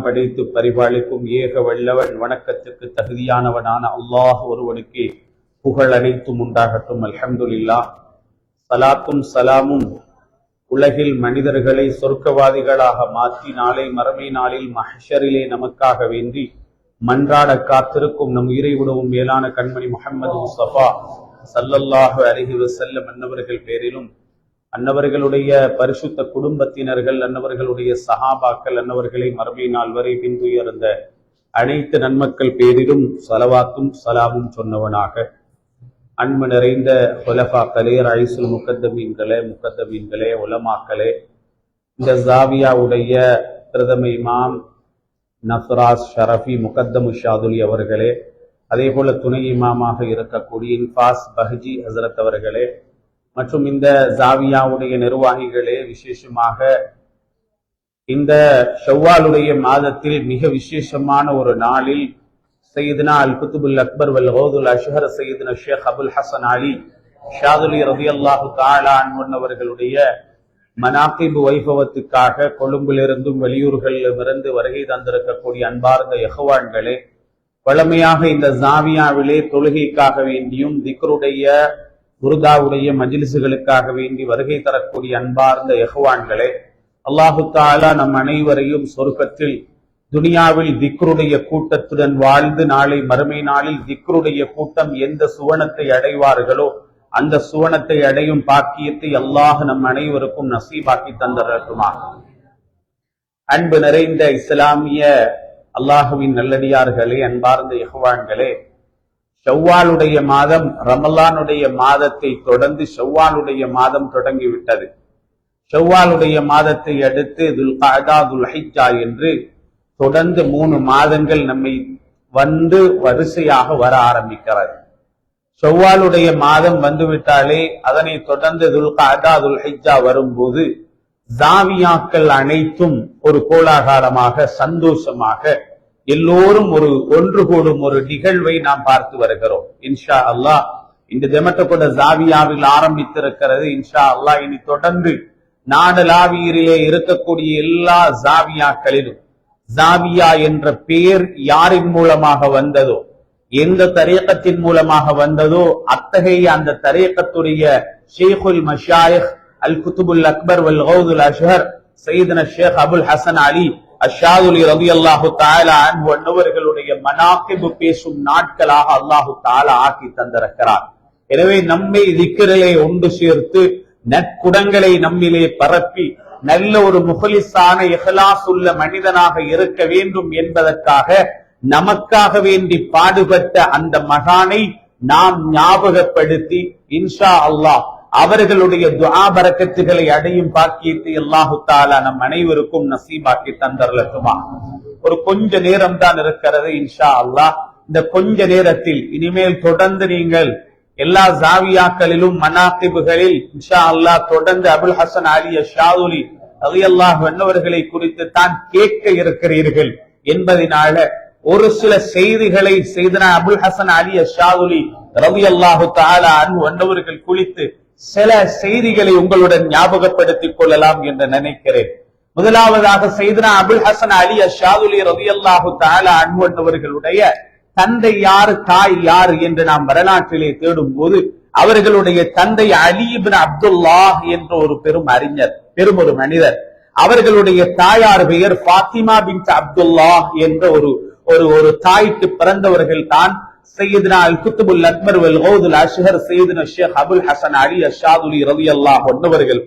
படைத்து பரிபாலிக்கும் ஏக வல்லவன் வணக்கத்துக்கு தகுதியானவனான அல்லாஹ் ஒருவனுக்கு புகழ் அனைத்தும் உண்டாகட்டும். அல்ஹம்துலில்லாஹ். சலாத்தும் சலாமும் உலகில் மனிதர்களை சொர்க்கவாதிகளாக மாற்றி நாளை மறுமை நாளில் மஹ்ஷரிலே நமக்காக வேண்டி மன்றாட காத்திருக்கும் நம் இறைவிடவும் மேலான கண்மணி முஹம்மது முஸ்தபா ஸல்லல்லாஹு அலைஹி வஸல்லம் அன்னவர்கள் பேரிலும், அன்னவர்களுடைய பரிசுத்த குடும்பத்தினர்கள், அன்னவர்களுடைய சஹாபாக்கள், அன்னவர்களை மறுமை நாள் வரை பின்துயர்ந்த அனைத்து நன்மக்கள் பேரிலும் ஸலவாத்தும் சலாமும் சொன்னவனாக, அன்பு நிறைந்த ஹுலஃபாக்களே, ரயீசுல் முகத்தமீன்களே, உலமாக்களே, இந்த ஜாவியாவுடைய பிரதம இமாம் நஃப்ராஸ் ஷரஃபி முகத்தமு ஷாதுலி அவர்களே, அதே போல துணை இமாமாக இருக்கக்கூடிய இன்ஃபாஸ் பஹ்ஜி ஹசரத் அவர்களே, மற்றும் இந்த ஜாவியாவுடைய நிர்வாகிகளே, விசேஷமாக இந்த ஷவ்வாலுடைய மாதத்தில் மிக விசேஷமான ஒரு நாளில் சையதுனா அல் குத்துபுல் அக்பர் வல் கௌதுல் அஷ்ஹர் சையதுனா ஷேக் அபுல் ஹசன் அலி ஷாதுலி ரலியல்லாஹு தஆலா அன்ஹு அவர்களுடைய மனாகிப் வைபவத்துக்காக கொழும்பிலிருந்தும் வெளியூர்களிலிருந்து வருகை தந்திருக்கக்கூடிய அன்பார்ந்த இஹ்வான்களே, வழமையாக இந்த ஜாவியாவிலே தொழுகைக்காக வேண்டியும் திக்ருடைய குருதாவுடைய மஜ்லிஸுகளுக்காக வேண்டி வருகை தரக்கூடிய அன்பார்ந்த இஹ்வான்களே, அல்லாஹு தஆலா நம் அனைவரையும் சொர்க்கத்தில் துனியாவில் திக்ருடைய கூட்டத்துடன் வாழ்ந்து நாளை மறுமை நாளில் திக்ருடைய கூட்டம் எந்த சுவனத்தை அடைவார்களோ அந்த சுவனத்தை அடையும் பாக்கியத்தை அல்லாஹ் நம் அனைவருக்கும் நசீபாக்கி தந்தரட்டுமா. அன்பு நிறைந்த இஸ்லாமிய அல்லாஹுவின் நல்லடியார்களே, அன்பார்ந்த இஹ்வான்களே, ஷவ்வாலுடைய மாதம் ரமலானுடைய மாதத்தை தொடர்ந்து ஷவ்வாலுடைய மாதம் தொடங்கிவிட்டது. ஷவ்வாலுடைய மாதத்தை அடுத்து துல்காதா துல்ஹிஜ்ஜா என்று தொடர்ந்து 3 மாதங்கள் நம்மை வந்து வரிசையாக வர ஆரம்பிக்கிறது. ஷவ்வாலுடைய மாதம் வந்துவிட்டாலே அதனை தொடர்ந்து துல்காதா துல்ஹிஜ்ஜா வரும்போது ஜாவியாக்கள் அனைத்தும் ஒரு கோலாகலமாக சந்தோஷமாக எல்லோரும் ஒன்று கூடும் ஒரு நிகழ்வை நாம் பார்த்து வருகிறோம். இன்ஷா அல்லாஹ் இந்த ஜமத்தகூட ஜாவியாவில் ஆரம்பித்திருக்கிறது. இன்ஷா அல்லாஹ் இனி தொடர்ந்து நாடளாவியிலே இருக்கக்கூடிய எல்லா ஜாவியாக்களிலும் ஜாவியா என்ற பெயர் யாரின் மூலமாக வந்ததோ, எந்த தரீகத்தின் மூலமாக வந்ததோ அத்தகைய அந்த தரீகத்துடைய ஷேகுல் மஷாயிக் அல் குத்துபுல் அக்பர் வல் கௌதுல் அஷ்ஹர் சையதுனா ஷேக் அபுல் ஹசன் அலி அஷாதுலி ரலியல்லாஹு தஆலா அன்ஹு அன்னவர்களுடைய மனாகிப் பேசும் நாட்களாக அல்லாஹு தஆலா ஆக்கி தந்திருக்கிறார். எனவே நம்மை திக்ரிலே ஒன்று சேர்த்து நற்குணங்களை நம்மிலே பரப்பி நல்ல ஒரு முஹ்லிஸான இஹ்லாஸ் உள்ள மனிதனாக இருக்க வேண்டும் என்பதற்காக நமக்காக வேண்டி பாடுபட்ட அந்த மகானை நாம் ஞாபகப்படுத்தி இன்ஷா அல்லாஹ் அவர்களுடைய துஆ பரக்கத்துகளை அடையும் பாக்கியத்தை அல்லாஹு தஆலா நம் அனைவருக்கும் நசீபாக்கி தந்தரலட்டுமா. ஒரு கொஞ்ச நேரம் தான் இருக்கிறது. இன்ஷா அல்லாஹ் இந்த கொஞ்ச நேரத்தில் இனிமேல் தொடர்ந்து நீங்கள் எல்லா ஜாவியாக்களிலும் மனாகிபுகளில் இன்ஷா அல்லாஹ் தொடர்ந்து அபுல் ஹசன் அலி ஷாதுலி ரலியல்லாஹு அன்ஹு குறித்து தான் கேட்க இருக்கிறீர்கள் என்பதனால ஒரு சில செய்திகளை செய்தனா அபுல் ஹசன் அலி ஷாதுலி ரலியல்லாஹு தஆலா அன்ஹு குறித்து சில செய்திகளை உங்களுடன் ஞாபகப்படுத்திக் கொள்ளலாம் என்று நினைக்கிறேன். முதலாவதாக செய்தனா அபுல் ஹசன் அலி ஷாதுலி ரலியல்லாஹு தஆலா அன்ஹு அவர்களுடைய தந்தை யாரு, தாய் யாரு என்று நாம் வரலாற்றிலே தேடும் போது அவர்களுடைய தந்தை அலி இப்னு அப்துல்லாஹ் என்ற ஒரு பெரும் அறிஞர், பெரும் ஒரு மனிதர். அவர்களுடைய தாயார் பெயர் ஃபாத்திமா பின்த் அப்துல்லாஹ் என்ற ஒரு தாய்க்கு பிறந்தவர்கள் தான் சையதுனா அல் குத்துபுல் அக்பர் வல் கௌதுல் அஷ்ஹர் சையதுனா ஷேக் அபுல் ஹசன் அலி அஷாதுலி ரலியல்லாஹு அன்ஹு அவர்கள்.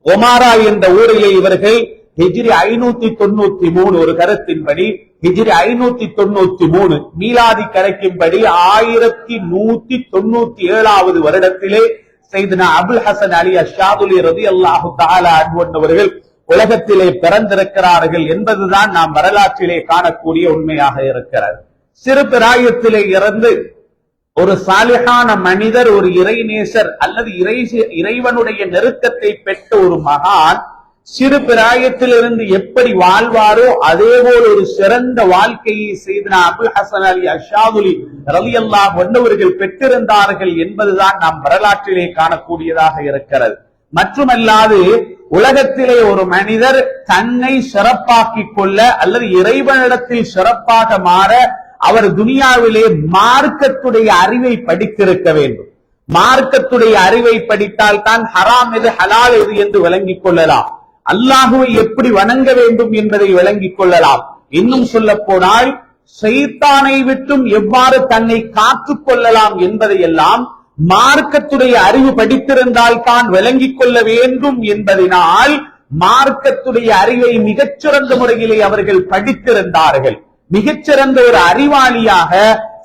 ஒமாரா என்ற ஊரிலே இவர்கள் ஹிஜ்ரி 593 ஒரு கருத்தின்படி ஹிஜ்ரி 593 மீலாதி கணக்கின்படி 1197வது வருடத்திலே சையதுனா அபுல் ஹசன் அலி அஷாதுலி ரலியல்லாஹு தஆலா அன்ஹு அவர்கள் உலகத்திலே பிறந்திருக்கிறார்கள் என்பதுதான் நாம் வரலாற்றிலே காணக்கூடிய உண்மையாக இருக்கிறது. சிறு பிராயத்திலே இருந்து ஒரு சாலிஹான மனிதர், ஒரு இறைநேசர் அல்லது இறைவனுடைய நெருக்கத்தை பெற்ற ஒரு மகான் சிறு பிராயத்திலிருந்து எப்படி வாழ்வாரோ அதே போல் ஒரு சிறந்த வாழ்க்கையை செய்தனா அபுல் ஹசன் அலி அஷாதுலி ரலியல்லாஹு அன்ஹு அவர்கள் பெற்றிருந்தார்கள் என்பதுதான் நாம் வரலாற்றிலே காணக்கூடியதாக இருக்கிறது. மற்றுமல்லாது உலகத்திலே ஒரு மனிதர் தன்னை சிறப்பாக்கிக் கொள்ள அல்லது இறைவனிடத்தில் சிறப்பாக மாற அவர் துனியாவிலே மார்க்கத்துடைய அறிவை படித்திருக்க வேண்டும். மார்க்கத்துடைய அறிவை படித்தால் தான் ஹராம் எது ஹலால் எது என்று விளங்கிக் கொள்ளலாம். அல்லாஹுவை எப்படி வணங்க வேண்டும் என்பதை விளங்கிக் கொள்ளலாம். இன்னும் சொல்ல போனால் ஷைத்தானை விட்டும் எவ்வாறு தன்னை காத்துக் கொள்ளலாம் என்பதையெல்லாம் மார்க்கத்துடைய அறிவு படித்திருந்தால் தான் விளங்கிக் கொள்ள வேண்டும் என்பதனால் மார்க்கத்துடைய அறிவை மிகச்சிறந்த முறையிலே அவர்கள் படித்திருந்தார்கள். மிகச்சிறந்த ஒரு அறிவாளியாக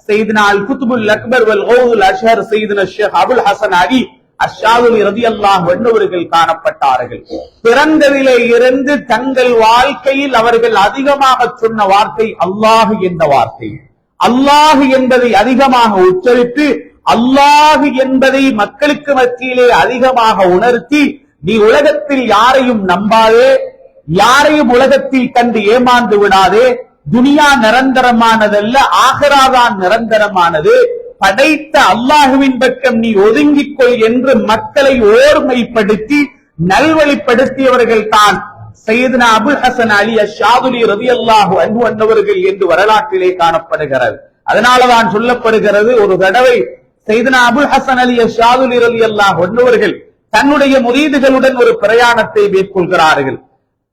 சையதுனா அல் குத்புல் அக்பர் வல் கௌதுல் அஷ்ஹர் சையதுனா ஷேக் அபுல் ஹசன் அலி அஷ்ஷாதுலி ரலியல்லாஹு அன்ஹு அவர்கள் காணப்பட்டார்கள். பிறந்ததிலே இருந்து தங்கள் வாழ்க்கையில் அவர்கள் அதிகமாக சொன்ன வார்த்தை அல்லாஹ் என்ற வார்த்தை. அல்லாஹ் என்பதை அதிகமாக உச்சரித்து அல்லாஹ் என்பதை மக்களுக்கு மத்தியிலே அதிகமாக உணர்த்தி, நீ உலகத்தில் யாரையும் நம்பாதே, யாரையும் உலகத்தில் கண்டு ஏமாந்து விடாதே, துனியா நிரந்தரமானதல்ல, ஆகிராதான் நிரந்தரமானது, படைத்த அல்லாஹுவின் பக்கம் நீ ஒதுங்கிக் கொள் என்று மக்களை ஓர்மைப்படுத்தி நல்வழிப்படுத்தியவர்கள் தான் சையதுனா அபுல் ஹசன் அலி அஷ்ஷாதுலி ரலியல்லாஹு அன்ஹு அன்னவர்கள் என்று வரலாற்றிலே காணப்படுகிறது. அதனாலதான் சொல்லப்படுகிறது, ஒரு தடவை சையதுனா அபுல் ஹசன் அலி அஷ்ஷாதுலி ரலியல்லாஹு அன்ஹுவர்கள் தன்னுடைய முரீதுகளுடன் ஒரு பிரயாணத்தை மேற்கொள்கிறார்கள்.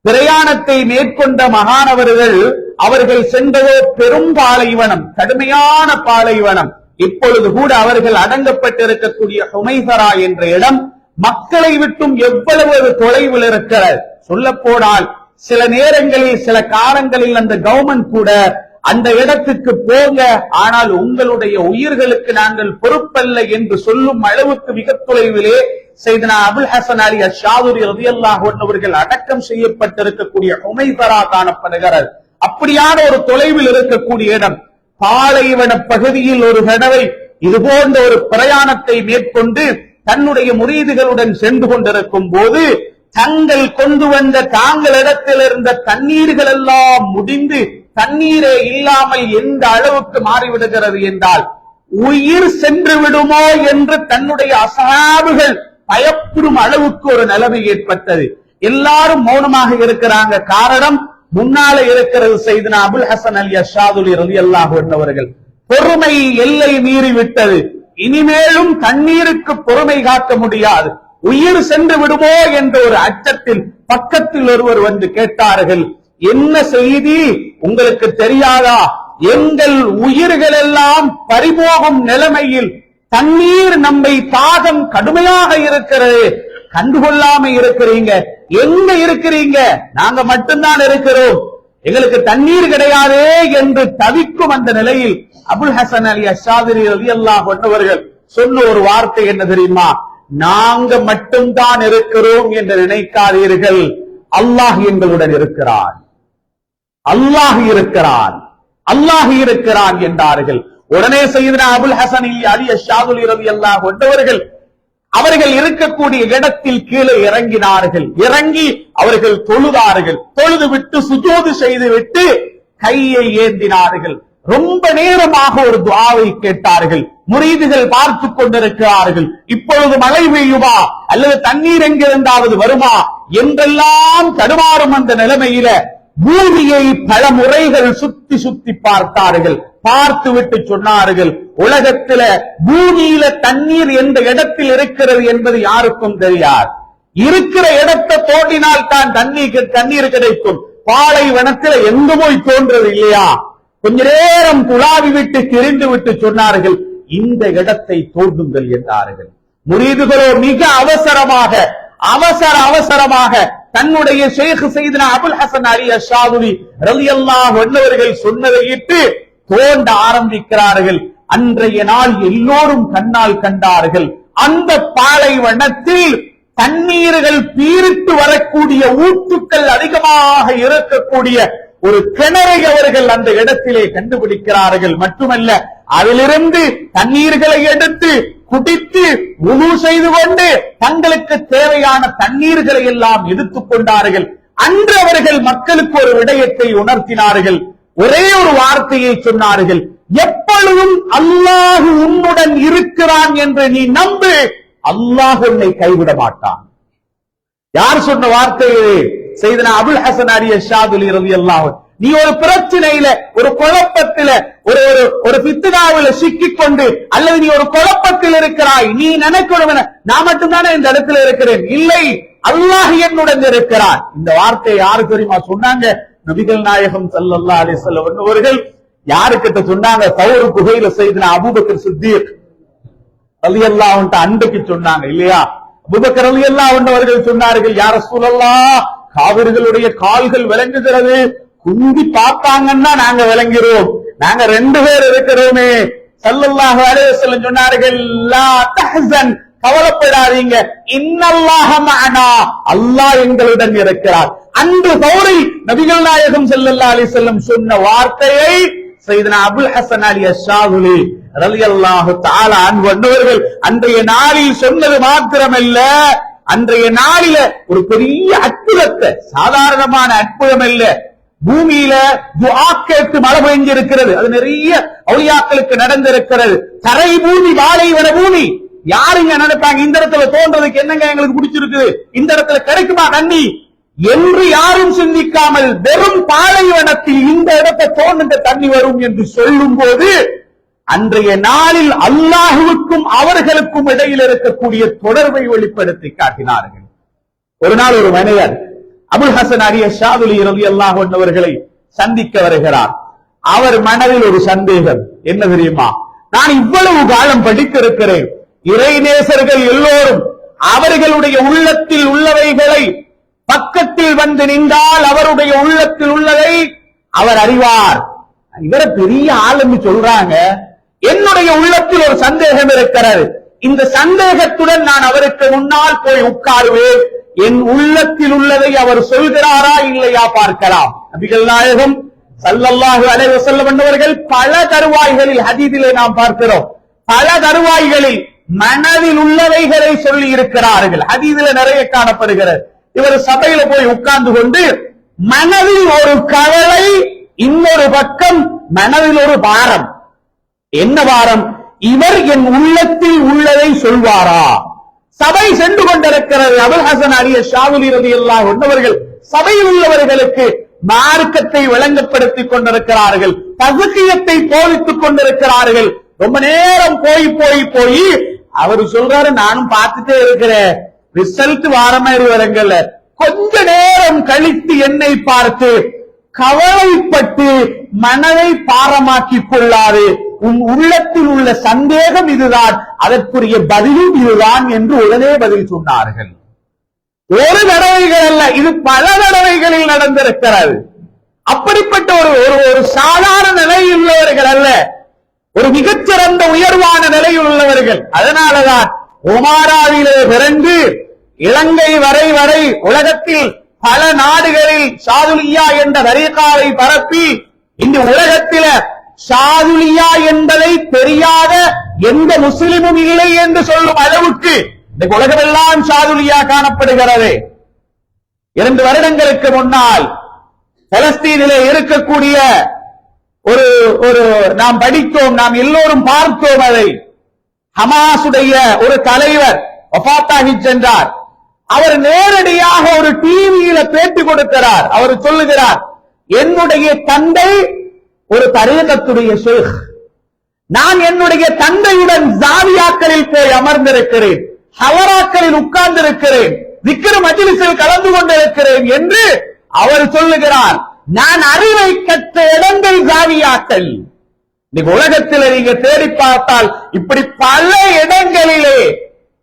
பிரயாணத்தை மேற்கொண்ட மகானவர்கள் அவர்கள் சென்றதோ பெரும் பாலைவனம், கடுமையான பாலைவனம். இப்பொழுது கூட அவர்கள் அடங்கப்பட்டிருக்கக்கூடிய ஹுமைசரா என்ற இடம் மக்களை விட்டும் எவ்வளவு தொலைவில் இருக்கிறது. சொல்ல போனால் சில நேரங்களில் சில காலங்களில் அந்த கவர்மெண்ட் கூட அந்த இடத்துக்கு போங்க, ஆனால் உங்களுடைய உயிர்களுக்கு நாங்கள் பொறுப்பல்ல என்று சொல்லும் அளவுக்கு மிக தொலைவிலே சையதுனா அபுல் ஹசன் அலி அஷ்ஷாதுலி ரலியல்லாஹு அன்ஹு அவர்கள் அடக்கம் செய்யப்பட்டிருக்கக்கூடிய ஹுமைசரா காணப்படுகிறது. அப்படியான ஒரு தொலைவில் இருக்கக்கூடிய இடம். பாலைவன பகுதியில் ஒரு தடவை இது போன்ற ஒரு பிரயாணத்தை மேற்கொண்டு தன்னுடைய முரீதுகளுடன் சென்று கொண்டிருக்கும் போது தங்கள் கொண்டு வந்த தாங்களிடத்தில் இருந்த தண்ணீர்கள் எல்லாம் முடிந்து தண்ணீரே இல்லாமல் எந்த அளவுக்கு மாறிவிடுகிறது என்றால் உயிர் சென்று விடுமோ என்று தன்னுடைய அசஹாபுகள் பயப்படும் அளவுக்கு ஒரு நிலைமை ஏற்பட்டது. எல்லாரும் மௌனமாக இருக்கிறாங்க. காரணம், முன்னாலே இருக்கிறது சையதுனா அபுல் ஹசன் அலி அஷ்ஷாதுலி ரலியல்லாஹு அன்ஹு அவர்கள். பொறுமை எல்லை மீறி விட்டது. இனிமேலும் தண்ணீருக்கு பொறுமை காக்க முடியாது, உயிர் சென்று விடுமோ என்ற ஒரு அச்சத்தில் பக்கத்தில் ஒருவர் வந்து கேட்டார்கள், என்ன செய்தி உங்களுக்கு தெரியாதா? எங்கள் உயிர்கள் எல்லாம் பறிபோகும் நிலைமையில் தண்ணீர் நம்மை தாகம் கடுமையாக இருக்கிறது, கண்டுகொள்ளாம இருக்கிறீங்க, எங்க இருக்கிறீங்க? நாங்க மட்டும்தான் இருக்கிறோம், எங்களுக்கு தண்ணீர் கிடையாதே என்று தவிக்கும் அந்த நிலையில் அபுல் ஹசன் அலி அஷ்ஷாதுலி ரலியல்லாஹு அன்ஹு அவர்கள் சொன்ன ஒரு வார்த்தை என்ன தெரியுமா? நாங்க மட்டும்தான் இருக்கிறோம் என்று நினைக்காதீர்கள், அல்லாஹ் எங்களுடன் இருக்கிறான், அல்லாஹ் இருக்கிறான், அல்லாஹ் இருக்கிறான் என்றார்கள். உடனே சையதுனா அபுல் ஹசன் அலி அஷ்ஷாதுலி ரலியல்லாஹு அன்ஹு அவர்கள் இருக்கக்கூடிய இடத்தில் கீழே இறங்கினார்கள். இறங்கி அவர்கள் தொழுதார்கள். தொழுது விட்டு சுஜூது செய்து விட்டு கையை ஏந்தினார்கள். ரொம்ப நேரமாக ஒரு துஆவை கேட்டார்கள். முரீதுகள் பார்த்து கொண்டிருக்கிறார்கள். இப்பொழுது மழை பெய்யுமா அல்லது தண்ணீர் எங்கிருந்தாவது வருமா என்றெல்லாம் தடுமாறும் அந்த நிலைமையில பூமியை பல முறைகள் சுத்தி சுத்தி பார்த்தார்கள். பார்த்து விட்டு சொன்னார்கள், உலகத்தில பூமியில தண்ணீர் எந்த இடத்தில் இருக்கிறது என்பது யாருக்கும் தெரியாது. இருக்கிற இடத்தை தோண்டினால் தான் தண்ணீர் கிடைக்கும். பாலைவனத்தில் எங்க போய் தோன்றது இல்லையா? கொஞ்ச நேரம் துளாவி விட்டு திரிந்து விட்டு சொன்னார்கள், இந்த இடத்தை தோண்டுங்கள் என்றார்கள். முரீதுகளோ மிக அவசரமாக தன்னுடைய ஷேக் சையதுனா அபுல் ஹசன் அலி அஷ்ஷாதுலி ரலியல்லாஹு அன்ஹு அவர்கள் சொன்னதை இட்டு தோண்ட ஆரம்பிக்கிறார்கள். அன்றைய நாள் எல்லோரும் கண்ணால் கண்டார்கள். அந்த பாலைவனத்தில் தண்ணீர்கள் பீரிட்டு வரக்கூடிய ஊற்றுக்கள் அதிகமாக இருக்கக்கூடிய ஒரு கிணறை அவர்கள் அந்த இடத்திலே கண்டுபிடிக்கிறார்கள். மட்டுமல்ல, அதிலிருந்து தண்ணீர்களை எடுத்து குடித்து உது செய்து கொண்டு தங்களுக்கு தேவையான தண்ணீர்களை எல்லாம் எடுத்துக் கொண்டார்கள். அன்று அவர்கள் மக்களுக்கு ஒரு விடயத்தை உணர்த்தினார்கள். ஒரே ஒரு வார்த்தையை சொன்னார்கள், எப்பொழுதும் அல்லாஹ் உன்னுடன் இருக்கிறான் என்று நீ நம்பு, அல்லாஹ் உன்னை கைவிட மாட்டான். யார் சொன்ன வார்த்தை? சையதுனா அபுல் ஹசன் அலி அஷாதுலி ரலியல்லாஹு அன்ஹு. நீ ஒரு பிரச்சனையில, ஒரு குழப்பத்தில, ஒரு ஒரு ஃபித்னாவில சிக்கிக்கொண்டு, அல்லது நீ ஒரு குழப்பத்தில் இருக்கிறாய், நீ நினைக்கணும் நான் மட்டும்தானே இந்த இடத்துல இருக்கிறேன். இல்லை, அல்லாஹ் என்னுடன் இருக்கிறார். இந்த வார்த்தையை யாரு தெரியுமா சொன்னாங்க? நபிகள் நாயகம் ஸல்லல்லாஹு அலைஹி வஸல்லம் அவர்கள் யாருக்கிட்ட சொன்னாங்க? தௌர் குகையில சையதுனா அபூபக்கர் சித்திக் ரலியல்லாஹு அன்ஹு அன்றைக்கு சொன்னாங்க இல்லையா? அபூபக்கர் ரலியல்லாஹு அன்ஹு அவர்கள் சொன்னார்கள், யா ரசூலல்லாஹ், காவிர்களுடைய கால்கள் விளங்குகிறது, குந்தி பார்த்தாங்கன்னா நாங்க விளங்கிறோம், நாங்க 2 பேர் இருக்கிறோமே. ஸல்லல்லாஹு அலைஹி வஸல்லம் சொன்னார்கள், லா தஹ்சன், கவலைப்படாதீங்க, இன்னல்லாஹ மஅனா, அல்லாஹ் எங்களுடன் இருக்கிறார். அன்று தௌரில் நபிகள் நாயகம் ஸல்லல்லாஹு அலைஹி வஸல்லம் சொன்ன வார்த்தையை சையதுனா அபுல் ஹசன் அலி அஷ்ஷாதுலி ரலியல்லாஹு தஆலா அன்ஹு அவர்கள் அன்றைய நாளில் சொன்னது மாத்திரமல்ல, அன்றைய நாளில ஒரு பெரிய அற்புதத்தை, சாதாரணமான அற்புதம் அல்ல, பூமியில துஆ கேட்டு மழை பெய்ஞ்சிருக்கிறது. அது நிறைய அவுலியாக்களுக்கு நடந்திருக்கிறது. தரை பூமி, பாலைவன பூமி. யாருங்க நினைப்பாங்க இந்த இடத்துல தோன்றதுக்கு என்னங்க எங்களுக்கு பிடிச்சிருக்கு, இந்த இடத்துல கிடைக்குமா தண்ணி என்று யாரும் சிந்திக்காமல் வெறும் பாலைவனத்தில் இந்த இடத்தை தோன்ற தண்ணி வரும் என்று சொல்லும் போது, அன்றைய நாளில் அல்லாஹுவுக்கும் அவர்களுக்கும் இடையில் இருக்கக்கூடிய தொடர்பை வெளிப்படுத்தி காட்டினார்கள். ஒரு நாள் ஒரு மனிதர் அபுல் ஹசன் அலி அஷ்ஷாதுலி ரலியல்லாஹு அன்ஹு அவர்களை சந்திக்க வருகிறார். அவர் மனதில் ஒரு சந்தேகம். என்ன தெரியுமா? நான் இவ்வளவு காலம் படித்திருக்கிறேன், இறைநேசர்கள் எல்லோரும் அவர்களுடைய உள்ளத்தில் உள்ளவைகளை பக்கத்தில் வந்து நின்றால் அவருடைய உள்ளத்தில் உள்ளதை அவர் அறிவார். இவர பெரிய ஆளுன்னு சொல்றாங்க, என்னுடைய உள்ளத்தில் ஒரு சந்தேகம் இருக்கிறது, இந்த சந்தேகத்துடன் நான் அவருக்கு முன்னால் போய் உட்காருவேன், என் உள்ளத்தில் உள்ளதை அவர் சொல்கிறாரா இல்லையா பார்க்கலாம். நபிகள் நாயகம் ஸல்லல்லாஹு அலைஹி வஸல்லம் அவர்கள் பல தருவாய்களில், ஹதீஸிலே நாம் பார்க்கிறோம், பல தருவாய்களில் மனதில் உள்ளவைகளை சொல்லி இருக்கிறார்கள். ஹதீஸிலே நிறைய காணப்படுகிறது. இவர் சபையில போய் உட்கார்ந்து கொண்டு மனதில் ஒரு கவலை, இன்னொரு பக்கம் மனதில் ஒரு பாரம். என்ன பாரம்? இவர் என் உள்ளத்தில் உள்ளதை சொல்வாரா? சபை சென்று கொண்டிருக்கிறது. அபுல் ஹசன் அலி அஷ்ஷாதுலி ரலியல்லாஹு அன்ஹு அவர்கள் சபையில் உள்ளவர்களுக்கு மார்க்கத்தை விளங்கப்படுத்திக் கொண்டிருக்கிறார்கள், தஸ்கியத்தை போதித்துக் கொண்டிருக்கிறார்கள். ரொம்ப நேரம் போய் அவர் சொல்றாரு, நானும் பார்த்துட்டே இருக்கிறேன், ரிசல்ட் வார மாதிரி வரங்கல்ல. கொஞ்ச நேரம் கழித்து என்னை பார்த்து கவலைப்பட்டு மனதை பாரமாக்கிக் கொள்ளாது, உன் உள்ளத்தில் உள்ள சந்தேகம் இதுதான், அதற்குரிய பதிலும் இதுதான் என்று உடனே பதில் சொன்னார்கள். ஒரு தடவைகள் அல்ல, இது பல தடவைகளில் நடந்திருக்கிறது. அப்படிப்பட்ட ஒரு சாதாரண நிலையில் உள்ளவர்கள் அல்ல, ஒரு மிகச்சிறந்த உயர்வான நிலையில் உள்ளவர்கள். அதனாலதான் ஒமாராவிலே பிறந்து இலங்கை வரை உலகத்தில் பல நாடுகளில் ஷாதுலியா என்ற தரீகாவை பரப்பி இந்த உலகத்தில ஷாதுலியா என்பதை தெரியாத எந்த முஸ்லிமும் இல்லை என்று சொல்லும் அளவுக்கு இந்த உலகமெல்லாம் ஷாதுலியா காணப்படுகிறது. 2 வருடங்களுக்கு முன்னால் பலஸ்தீனிலே இருக்கக்கூடிய ஒரு நாம் படித்தோம், நாம் எல்லோரும் பார்த்தோம், அதை ஹமாசுடைய ஒரு தலைவர் வஃபாத்தாகி சென்றார். அவர் நேரடியாக ஒரு டிவியில பேட்டி கொடுக்கிறார். அவர் சொல்லுகிறார், என்னுடைய தந்தை ஒரு தரீகத்துடைய ஷேக், நான் என்னுடைய தந்தையுடன் ஜாவியாக்களில் போய் அமர்ந்திருக்கிறேன், ஹவராக்களில் உட்கார்ந்திருக்கிறேன், திக்ர் மஜ்லிஸில் கலந்து கொண்டிருக்கிறேன் என்று அவர் சொல்லுகிறார். நான் அறிவை கற்ற இடங்கள் ஜாவியாக்கள். இன்னைக்கு உலகத்தில் நீங்க தேடி பார்த்தால் இப்படி பல இடங்களிலே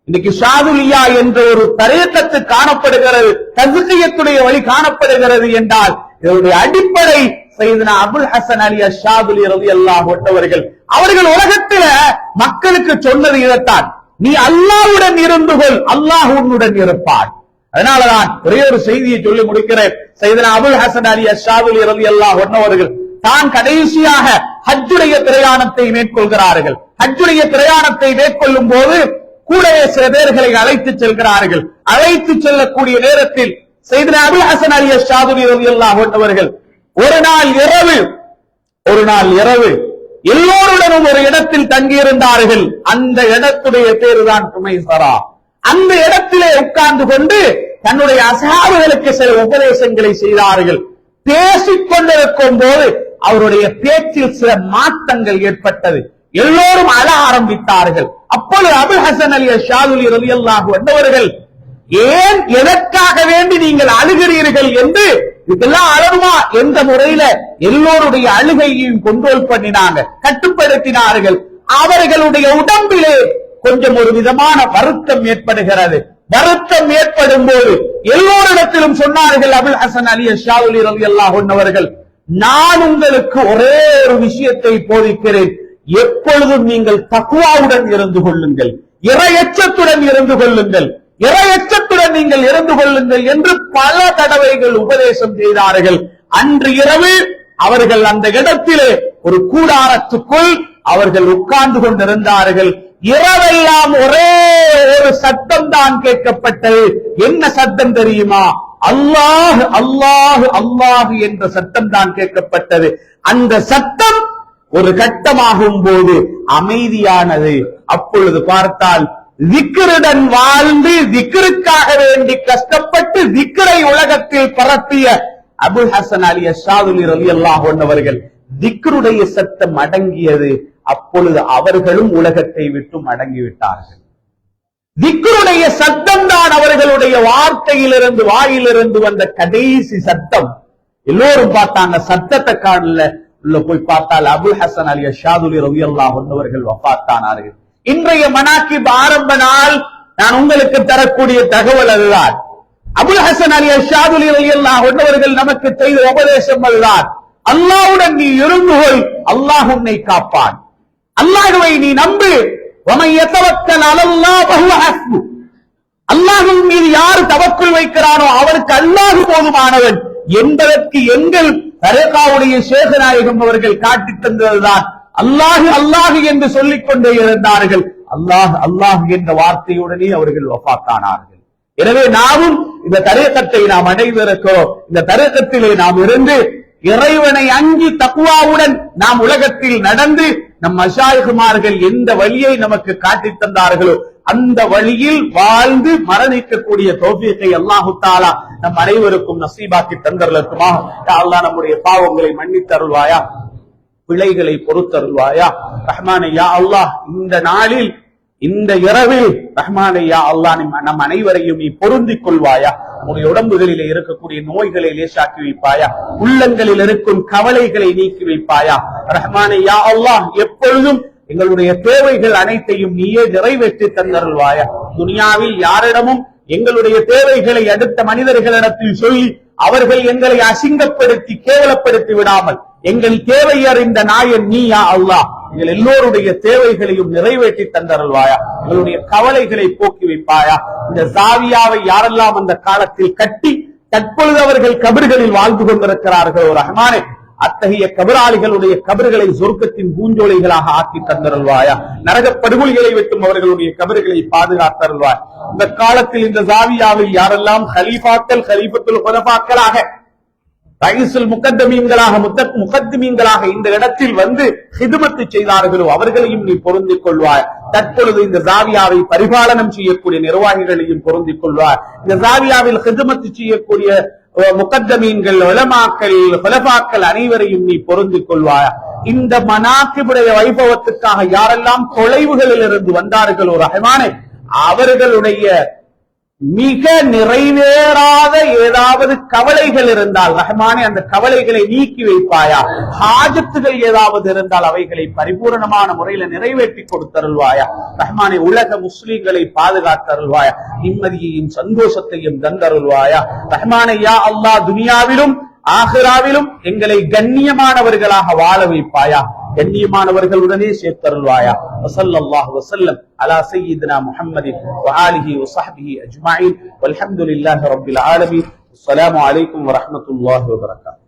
இன்னைக்கு ஷாதுலியா என்ற ஒரு தரீகத்து காணப்படுகிறது, தஸ்கியத்துடைய வழி காணப்படுகிறது என்றால் இதனுடைய அடிப்படை சையதுனா அபுல் ஹசன் அலி அஷ்ஷாதுலி ரலியல்லாஹு அன்ஹு அவர்கள் உலகத்தில மக்களுக்கு சொன்னது இதைத்தான், நீ அல்லாஹ்வுடன் இருந்து கொள், அல்லாஹ் உன்னுடன் இருப்பார். அதனாலதான் ஒரே ஒரு செய்தியை சொல்லி முடிக்கிறேன். சையதுனா அபுல் ஹசன் அலி அஷ்ஷாதுலி ரலியல்லாஹு அன்ஹு அவர்கள் தான் கடைசியாக ஹஜ்ஜுடைய பிரயாணத்தை மேற்கொள்கிறார்கள். ஹஜ்ஜுடைய பிரயாணத்தை மேற்கொள்ளும் போது கூடவே சில பேர்களை அழைத்து செல்கிறார்கள். அழைத்து செல்லக்கூடிய நேரத்தில் சையதுனா அபுல் ஹசன் அலி அஷ்ஷாதுலி ரலியல்லாஹு அன்ஹு அவர்கள் ஒரு நாள் இரவு எல்லோருடனும் ஒரு இடத்தில் தங்கியிருந்தார்கள். அந்த இடத்துடைய பேருதான் துமைசரா. அந்த இடத்திலே உட்கார்ந்து கொண்டு தன்னுடைய அஸ்ஹாபுகளுக்கு சில உபதேசங்களை செய்தார்கள். பேசிக் கொண்டிருக்கும் போது அவருடைய பேச்சில் சில மாற்றங்கள் ஏற்பட்டது. எல்லோரும் அழ ஆரம்பித்தார்கள். அப்பொழுது அபுல் ஹசன் அலி ஷாதுலி ரலியல்லாஹு அன்ஹு ஏன் எதற்காக வேண்டி நீங்கள் அழுகிறீர்கள் என்று இதெல்லாம் அழகுமா என்ற முறையில எல்லோருடைய அழுகையையும் கண்ட்ரோல் பண்ணினாங்க, கட்டுப்படுத்தினார்கள். அவர்களுடைய உடம்பிலே கொஞ்சம் ஒரு விதமான வருத்தம் ஏற்படுகிறது. வருத்தம் ஏற்படும் போது எல்லோரிடத்திலும் சொன்னார்கள் அபுல் ஹசன் அலி ஷாதுலி ரலியல்லாஹு அன்ஹு அவர்கள், நான் உங்களுக்கு ஒரே ஒரு விஷயத்தை போதிக்கிறேன். எப்பொழுதும் நீங்கள் தக்வாவுடன் இருந்து கொள்ளுங்கள், இறையச்சத்துடன் இருந்து கொள்ளுங்கள், இறையச்சத்துடன் நீங்கள் இருந்து கொள்ளுங்கள் என்று பல தடவைகள் உபதேசம் செய்தார்கள். அன்று இரவு அவர்கள் அந்த இடத்திலே ஒரு கூடாரத்துக்குள் அவர்கள் உட்கார்ந்து கொண்டிருந்தார்கள். இரவெல்லாம் ஒரே ஒரு சத்தம் தான் கேட்கப்பட்டது. என்ன சத்தம் தெரியுமா? அல்லாஹ் அல்லாஹ் அல்லாஹ் என்ற சத்தம் தான் கேட்கப்பட்டது. அந்த சத்தம் ஒரு கட்டமாகும் போது அமைதியானது. அப்பொழுது பார்த்தால் திக்ருடன் வாழ்ந்து திக்ருக்காக வேண்டி கஷ்டப்பட்டு திக்ரை உலகத்தில் பரப்பிய அபுல் ஹசன் அலி ஷாதுலி ரலியல்லாஹு அன்ஹு அவர்கள் திக்ருடைய சத்தம் அடங்கியது. அப்பொழுது அவர்களும் உலகத்தை விட்டு அடங்கிவிட்டார்கள். திக்ருடைய சத்தம் தான் அவர்களுடைய வார்த்தையிலிருந்து வாயிலிருந்து வந்த கடைசி சத்தம். எல்லோரும் பார்த்தாங்க, சத்தத்தை காணல. உள்ள போய் பார்த்தால் அபுல் ஹசன் அலி ஷாதுலி ரலியல்லாஹு அன்ஹு அவர்கள் வஃபாத்தானார்கள். இன்றைய மனாக்கிப் ஆரம்ப நாள் நான் உங்களுக்கு தரக்கூடிய தகவல் அதுதான். அபுல் ஹசன் அலி ஷாதுலி ரலியல்லாஹு அன்ஹு அவர்கள் நமக்கு செய்த உபதேசம் அதுதான். அல்லாஹ்வுடன் நீ இருந்து கொள், அல்லாஹ் உன்னை காப்பான். அல்லாஹ்வை நீ நம்பு. வமன் யதவக்கல் அலல்லாஹ் ஃபஹுவ ஹஸ்பு. அல்லாஹ்வின் மீது யார் தவக்குல் வைக்கிறானோ அவருக்கு அல்லாஹ் போதுமானவன் என்பதற்கு எங்கள் தரீகாவுடைய ஷேக் நாயகம் அவர்கள் காட்டித் தந்ததுதான். அல்லாஹ் அல்லாஹ் என்று சொல்லிக் கொண்டே இருந்தார்கள். அல்லாஹ் அல்லாஹ் என்ற வார்த்தையுடனே அவர்கள் வஃபாத்தானார்கள். எனவே நாமும் இந்த தரீகத்தை நாம் அடைந்திருக்கிறோம். இந்த தரீகத்திலே நாம் இருந்து இறைவனை அஞ்சி தக்வாவுடன் நாம் உலகத்தில் நடந்து நம் மஷாயிகுமார்கள் எந்த வழியை நமக்கு காட்டித் தந்தார்களோ அந்த வழியில் வாழ்ந்து மரணிக்கக்கூடிய தௌஃபீகை அல்லாஹு தஆலா நம் அனைவருக்கும் நசீபாக்கி தந்தருளட்டுமா. யா அல்லாஹ் நம்முடைய பாவங்களை மன்னித்தருள்வாயா, பிழைகளை பொறுத்தருள்வாயா. ரஹ்மானே யா அல்லாஹ் இந்த நாளில் இந்த இரவில் ரஹ்மானே யா அல்லாஹ் நம் அனைவரையும் நீ பொருந்திக் கொள்வாயா. நம்முடைய உடம்புகளிலே இருக்கக்கூடிய நோய்களை லேசாக்கி வைப்பாயா, உள்ளங்களில் இருக்கும் கவலைகளை நீக்கி வைப்பாயா. ரஹ்மானே யா அல்லாஹ் எப்பொழுதும் எங்களுடைய தேவைகள் அனைத்தையும் நீயே நிறைவேற்றி தந்தருள்வாயா. துனியாவில் யாரிடமும் எங்களுடைய தேவைகளை அடுத்த மனிதர்களிடத்தில் சொல்லி அவர்கள் எங்களை அசிங்கப்படுத்தி கேவலப்படுத்தி விடாமல் எங்கள் தேவை அறிந்த நாயன் நீ யா அல்லாஹ் எங்கள் எல்லோருடைய தேவைகளையும் நிறைவேற்றி தந்தருள்வாயா. எங்களுடைய கவலைகளை போக்கி வைப்பாயா. இந்த ஜாவியாவை யாரெல்லாம் அந்த காலத்தில் கட்டி தற்பொழுது அவர்கள் கபர்களில் வாழ்ந்து கொண்டிருக்கிறார்களோ ரஹ்மானே, அத்தகைய கபராளிகளுடைய கபர்களை சொர்க்கத்தின் பூஞ்சோலைகளாக ஆக்கி தந்தருள்வாயா. நரகப் படுகொலிகளை விட்டும் அவர்களுடைய கபர்களை பாதுகாத்தருள்வாய். இந்த காலத்தில் இந்த ஜாவியாவில் யாரெல்லாம் ஹலீஃபாக்கள் ஹலீஃபத்துல் குலஃபாக்களாக ரைசுல் முகத்தமீன்களாக முகத்தமீன்களாக இந்த இடத்தில் வந்து ஹிதுமத்து செய்தார்களோ அவர்களையும் நீ பொருந்திக் கொள்வாய். தற்பொழுது இந்த ஜாவியாவை பரிபாலனம் செய்யக்கூடிய நிர்வாகிகளையும் பொருந்திக் கொள்வாய். இந்த ஜாவியாவில் ஹிதுமத்து செய்யக்கூடிய முகத்தமீன்கள் உலமாக்கள் குலஃபாக்கள் அனைவரையும் நீ பொருந்திக் கொள்வாய். இந்த மனாக்கிபுடைய வைபவத்துக்காக யாரெல்லாம் தொலைவுகளில் இருந்து வந்தார்களோ ரஹ்மானே, அவர்களுடைய மிக நிறைவேறாத ஏதாவது கவலைகள் இருந்தால் ரஹ்மானே அந்த கவலைகளை நீக்கி வைப்பாயா. ஹாஜத்துகள் ஏதாவது இருந்தால் அவைகளை பரிபூரணமான முறையில நிறைவேற்றி கொடுத்தருள்வாயா. ரஹ்மானே உலக முஸ்லிம்களை பாதுகாத்தருள்வாயா. நிம்மதியையும் சந்தோஷத்தையும் தந்தருள்வாயா. ரஹ்மானே யா அல்லாஹ் துனியாவிலும் ஆகிராவிலும் எங்களை கண்ணியமானவர்களாக வாழ வைப்பாயா. கண்ணியமானவர்களுடனே சேர்த்தருள்வாயா. வஸல்லல்லாஹு வஸல்லம் அலா சய்யிதினா முஹம்மதின் வ ஆலிஹி வ ஸஹ்பிஹி அஜ்மஈன் வல்ஹம்துலில்லாஹி ரப்பில் ஆலமீன். அஸ்ஸலாமு அலைக்கும் வ ரஹ்மத்துல்லாஹி வ பரகாத்துஹு.